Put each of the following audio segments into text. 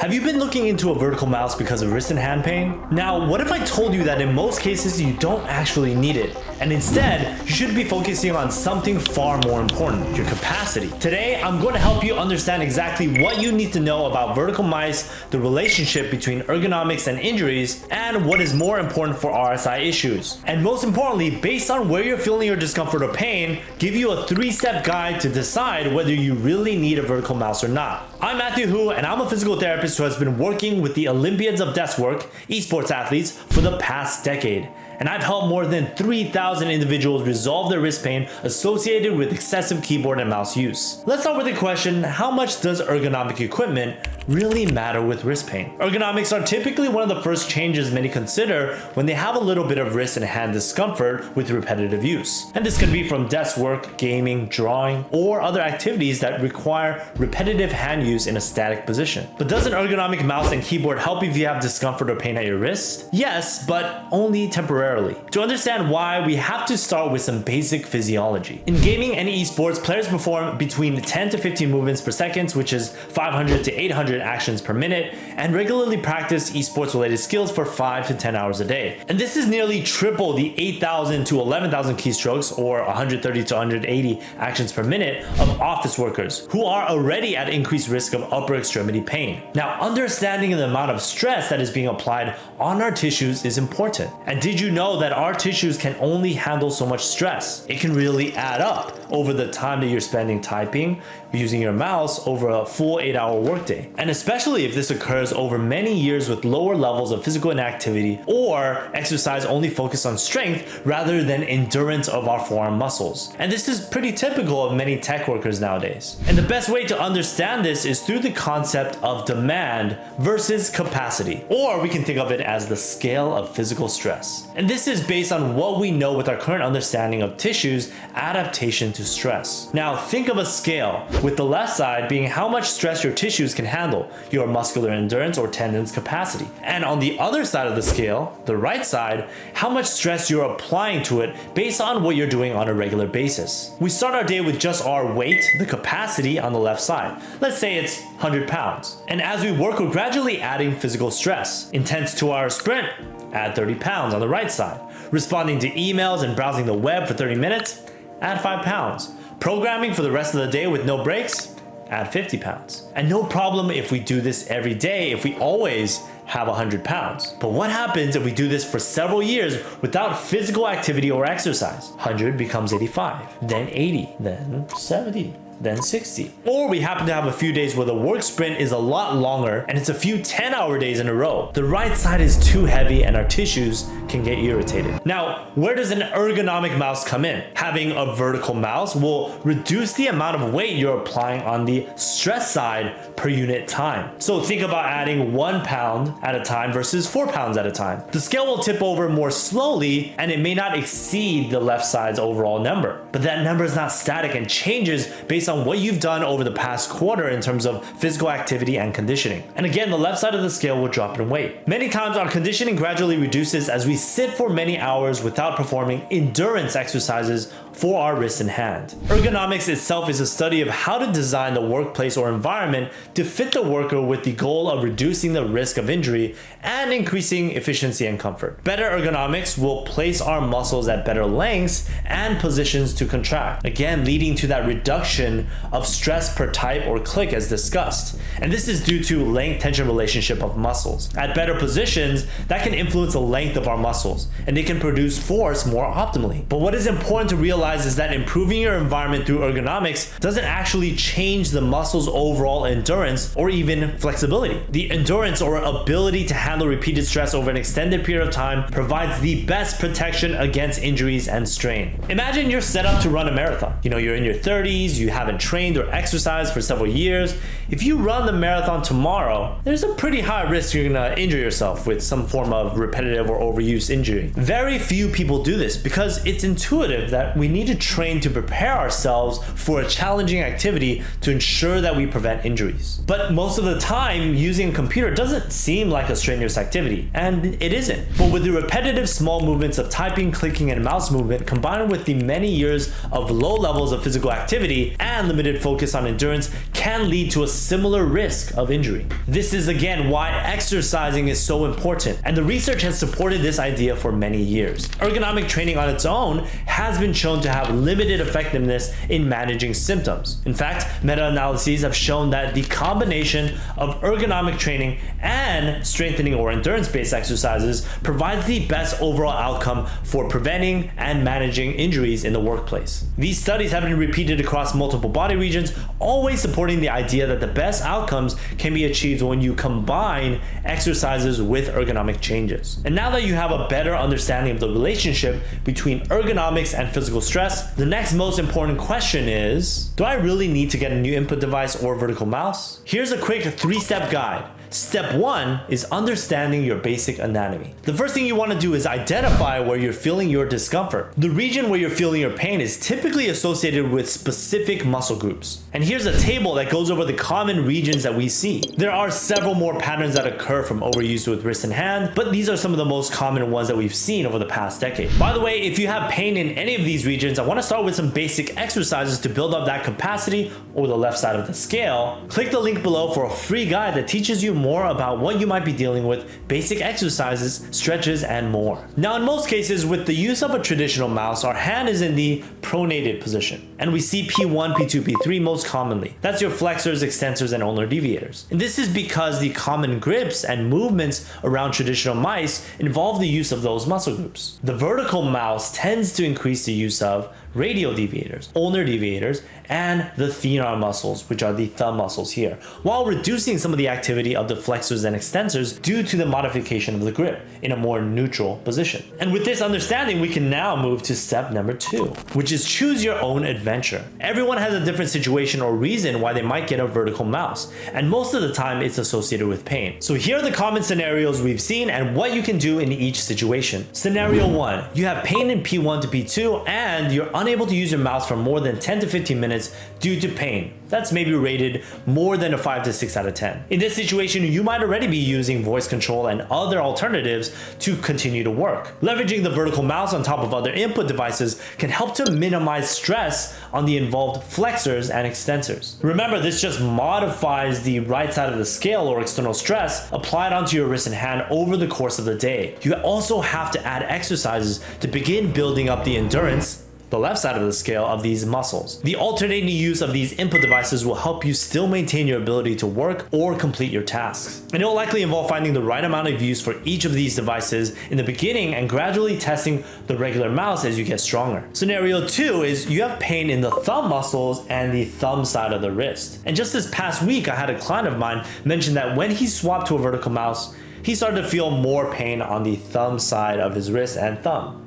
Have you been looking into a vertical mouse because of wrist and hand pain? Now, what if I told you that in most cases you don't actually need it, and instead you should be focusing on something far more important, your capacity? Today, I'm going to help you understand exactly what you need to know about vertical mice, the relationship between ergonomics and injuries, and what is more important for RSI issues. And most importantly, based on where you're feeling your discomfort or pain, give you a 3-step guide to decide whether you really need a vertical mouse or not. I'm Matthew Hwu, and I'm a physical therapist who has been working with the Olympians of desk work, esports athletes, for the past decade. And I've helped more than 3,000 individuals resolve their wrist pain associated with excessive keyboard and mouse use. Let's start with the question, how much does ergonomic equipment really matter with wrist pain? Ergonomics are typically one of the first changes many consider when they have a little bit of wrist and hand discomfort with repetitive use. And this could be from desk work, gaming, drawing, or other activities that require repetitive hand use in a static position. But does an ergonomic mouse and keyboard help if you have discomfort or pain at your wrist? Yes, but only temporarily. To understand why, we have to start with some basic physiology. In gaming and esports, players perform between 10 to 15 movements per second, which is 500 to 800 actions per minute, and regularly practice esports related skills for 5 to 10 hours a day. And this is nearly triple the 8,000 to 11,000 keystrokes, or 130 to 180 actions per minute, of office workers, who are already at increased risk of upper extremity pain. Now, understanding the amount of stress that is being applied on our tissues is important. And did you know that our tissues can only handle so much stress? It can really add up over the time that you're spending typing, using your mouse over a full 8-hour workday. And especially if this occurs over many years with lower levels of physical inactivity or exercise only focused on strength rather than endurance of our forearm muscles. And this is pretty typical of many tech workers nowadays. And the best way to understand this is through the concept of demand versus capacity, or we can think of it as the scale of physical stress. And this is based on what we know with our current understanding of tissues' adaptation to stress. Now think of a scale, with the left side being how much stress your tissues can handle, your muscular endurance or tendons capacity. And on the other side of the scale, the right side, how much stress you're applying to it based on what you're doing on a regular basis. We start our day with just our weight, the capacity, on the left side. Let's say it's 100 pounds. And as we work, we're gradually adding physical stress. Intense 2-hour sprint, add 30 pounds on the right side. Responding to emails and browsing the web for 30 minutes, add 5 pounds. Programming for the rest of the day with no breaks, add 50 pounds. And no problem if we do this every day, if we always have 100 pounds. But what happens if we do this for several years without physical activity or exercise? 100 becomes 85, then 80, then 70. Then 60. Or we happen to have a few days where the work sprint is a lot longer and it's a few 10-hour days in a row. The right side is too heavy and our tissues can get irritated. Now, where does an ergonomic mouse come in? Having a vertical mouse will reduce the amount of weight you're applying on the stress side per unit time. So think about adding 1 pound at a time versus 4 pounds at a time. The scale will tip over more slowly and it may not exceed the left side's overall number. But that number is not static and changes based on what you've done over the past quarter in terms of physical activity and conditioning. And again, the left side of the scale will drop in weight. Many times our conditioning gradually reduces as we sit for many hours without performing endurance exercises for our wrist and hand. Ergonomics itself is a study of how to design the workplace or environment to fit the worker with the goal of reducing the risk of injury and increasing efficiency and comfort. Better ergonomics will place our muscles at better lengths and positions to contract, again leading to that reduction of stress per type or click as discussed. And this is due to length-tension relationship of muscles. At better positions, that can influence the length of our muscles, and they can produce force more optimally. But what is important to realize is that improving your environment through ergonomics doesn't actually change the muscle's overall endurance or even flexibility. The endurance or ability to handle repeated stress over an extended period of time provides the best protection against injuries and strain. Imagine you're set up to run a marathon. You're in your 30s, you haven't trained or exercised for several years. If you run the marathon tomorrow, there's a pretty high risk you're gonna injure yourself with some form of repetitive or overuse injury. Very few people do this because it's intuitive that we need to train to prepare ourselves for a challenging activity to ensure that we prevent injuries. But most of the time, using a computer doesn't seem like a strenuous activity, and it isn't. But with the repetitive small movements of typing, clicking, and mouse movement combined with the many years of low levels of physical activity and limited focus on endurance can lead to a similar risk of injury. This is again why exercising is so important, and the research has supported this idea for many years. Ergonomic training on its own has been shown to have limited effectiveness in managing symptoms. In fact, meta-analyses have shown that the combination of ergonomic training and strengthening or endurance-based exercises provides the best overall outcome for preventing and managing injuries in the workplace. These studies have been repeated across multiple body regions, always supporting the idea that the best outcomes can be achieved when you combine exercises with ergonomic changes. And now that you have a better understanding of the relationship between ergonomics and physical stress, the next most important question is, do I really need to get a new input device or vertical mouse? Here's a quick 3-step guide. Step 1 is understanding your basic anatomy. The first thing you want to do is identify where you're feeling your discomfort. The region where you're feeling your pain is typically associated with specific muscle groups. And here's a table that goes over the common regions that we see. There are several more patterns that occur from overuse with wrist and hand, but these are some of the most common ones that we've seen over the past decade. By the way, if you have pain in any of these regions, I want to start with some basic exercises to build up that capacity over the left side of the scale. Click the link below for a free guide that teaches you more about what you might be dealing with, basic exercises, stretches, and more. Now, in most cases, with the use of a traditional mouse, our hand is in the pronated position, and we see P1, P2, P3 most commonly. That's your flexors, extensors, and ulnar deviators. And this is because the common grips and movements around traditional mice involve the use of those muscle groups. The vertical mouse tends to increase the use of radial deviators, ulnar deviators, and the thenar muscles, which are the thumb muscles here, while reducing some of the activity of the flexors and extensors due to the modification of the grip in a more neutral position. And with this understanding, we can now move to step number 2, which is choose your own adventure. Everyone has a different situation or reason why they might get a vertical mouse, and most of the time it's associated with pain. So here are the common scenarios we've seen and what you can do in each situation. Scenario 1, you have pain in P1 to P2 and you're unable to use your mouse for more than 10 to 15 minutes due to pain. That's maybe rated more than a 5 to 6 out of 10. In this situation, you might already be using voice control and other alternatives to continue to work. Leveraging the vertical mouse on top of other input devices can help to minimize stress on the involved flexors and extensors. Remember, this just modifies the right side of the scale or external stress applied onto your wrist and hand over the course of the day. You also have to add exercises to begin building up the endurance, the left side of the scale, of these muscles. The alternating use of these input devices will help you still maintain your ability to work or complete your tasks. And it will likely involve finding the right amount of use for each of these devices in the beginning and gradually testing the regular mouse as you get stronger. Scenario 2 is you have pain in the thumb muscles and the thumb side of the wrist. And just this past week, I had a client of mine mention that when he swapped to a vertical mouse, he started to feel more pain on the thumb side of his wrist and thumb.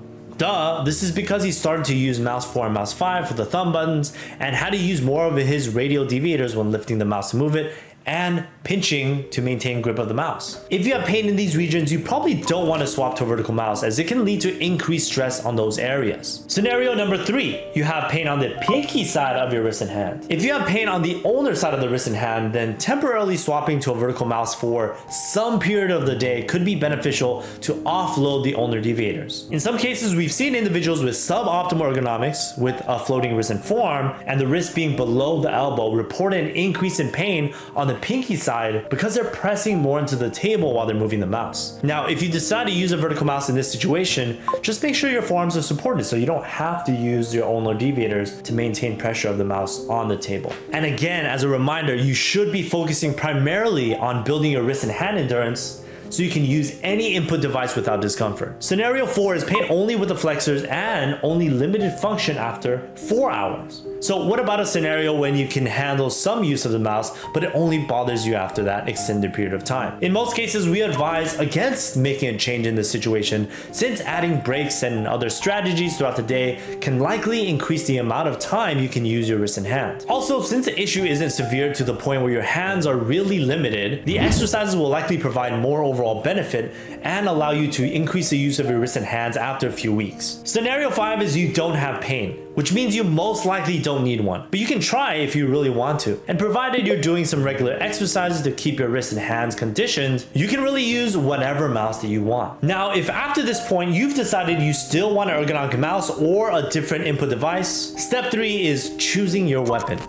This is because he started to use mouse 4 and mouse 5 for the thumb buttons and had to use more of his radial deviators when lifting the mouse to move it and pinching to maintain grip of the mouse. If you have pain in these regions, you probably don't want to swap to a vertical mouse as it can lead to increased stress on those areas. Scenario number 3, you have pain on the pinky side of your wrist and hand. If you have pain on the ulnar side of the wrist and hand, then temporarily swapping to a vertical mouse for some period of the day could be beneficial to offload the ulnar deviators. In some cases, we've seen individuals with suboptimal ergonomics with a floating wrist and forearm and the wrist being below the elbow report an increase in pain on the pinky side because they're pressing more into the table while they're moving the mouse. Now, if you decide to use a vertical mouse in this situation, just make sure your forearms are supported so you don't have to use your ulnar deviators to maintain pressure of the mouse on the table. And again, as a reminder, you should be focusing primarily on building your wrist and hand endurance so you can use any input device without discomfort. Scenario 4 is pain only with the flexors and only limited function after 4 hours. So what about a scenario when you can handle some use of the mouse, but it only bothers you after that extended period of time? In most cases, we advise against making a change in this situation since adding breaks and other strategies throughout the day can likely increase the amount of time you can use your wrist and hand. Also, since the issue isn't severe to the point where your hands are really limited, the exercises will likely provide more overall overall benefit and allow you to increase the use of your wrists and hands after a few weeks. Scenario 5 is you don't have pain, which means you most likely don't need one, but you can try if you really want to. And provided you're doing some regular exercises to keep your wrists and hands conditioned, you can really use whatever mouse that you want. Now, if after this point you've decided you still want an ergonomic mouse or a different input device, step 3 is choosing your weapon.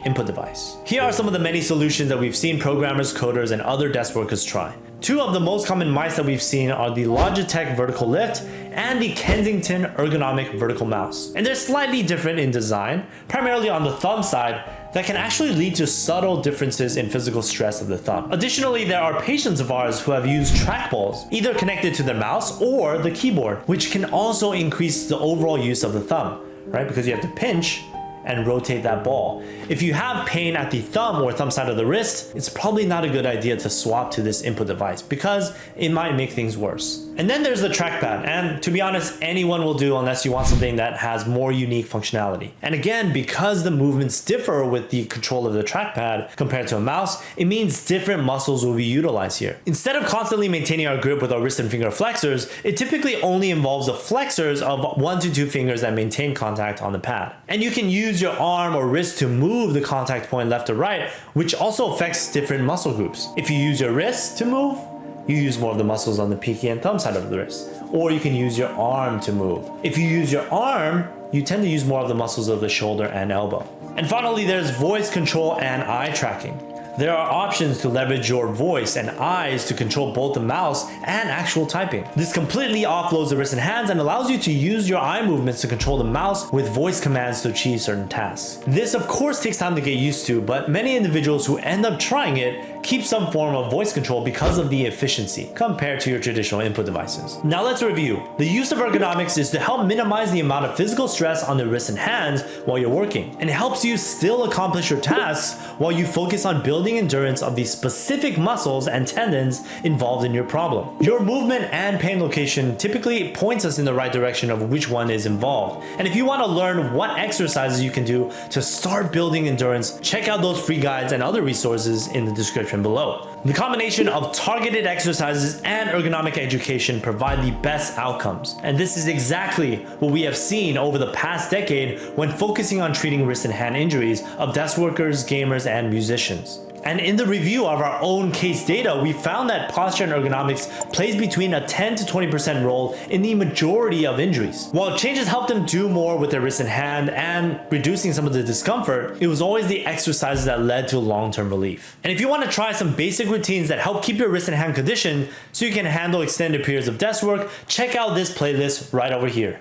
Input device. Here are some of the many solutions that we've seen programmers, coders, and other desk workers try. Two of the most common mice that we've seen are the Logitech Vertical Lift and the Kensington Ergonomic Vertical Mouse. And they're slightly different in design, primarily on the thumb side, that can actually lead to subtle differences in physical stress of the thumb. Additionally, there are patients of ours who have used trackballs, either connected to their mouse or the keyboard, which can also increase the overall use of the thumb, right? Because you have to pinch and rotate that ball. If you have pain at the thumb or thumb side of the wrist, it's probably not a good idea to swap to this input device because it might make things worse. And then there's the trackpad, and to be honest, anyone will do unless you want something that has more unique functionality. And again, because the movements differ with the control of the trackpad compared to a mouse, it means different muscles will be utilized here. Instead of constantly maintaining our grip with our wrist and finger flexors, it typically only involves the flexors of 1 to 2 fingers that maintain contact on the pad. And you can use your arm or wrist to move the contact point left or right, which also affects different muscle groups. If you use your wrist to move, you use more of the muscles on the pinky and thumb side of the wrist. Or you can use your arm to move. If you use your arm, you tend to use more of the muscles of the shoulder and elbow. And finally, there's voice control and eye tracking. There are options to leverage your voice and eyes to control both the mouse and actual typing. This completely offloads the wrists and hands and allows you to use your eye movements to control the mouse with voice commands to achieve certain tasks. This of course takes time to get used to, but many individuals who end up trying it keep some form of voice control because of the efficiency compared to your traditional input devices. Now let's review. The use of ergonomics is to help minimize the amount of physical stress on the wrists and hands while you're working, and it helps you still accomplish your tasks while you focus on building endurance of the specific muscles and tendons involved in your problem. Your movement and pain location typically points us in the right direction of which one is involved. And if you want to learn what exercises you can do to start building endurance, check out those free guides and other resources in the description below. The combination of targeted exercises and ergonomic education provide the best outcomes. And this is exactly what we have seen over the past decade when focusing on treating wrist and hand injuries of desk workers, gamers, and musicians. And in the review of our own case data, we found that posture and ergonomics plays between a 10 to 20% role in the majority of injuries. While changes helped them do more with their wrist and hand and reducing some of the discomfort, it was always the exercises that led to long-term relief. And if you want to try some basic routines that help keep your wrist and hand conditioned so you can handle extended periods of desk work, check out this playlist right over here.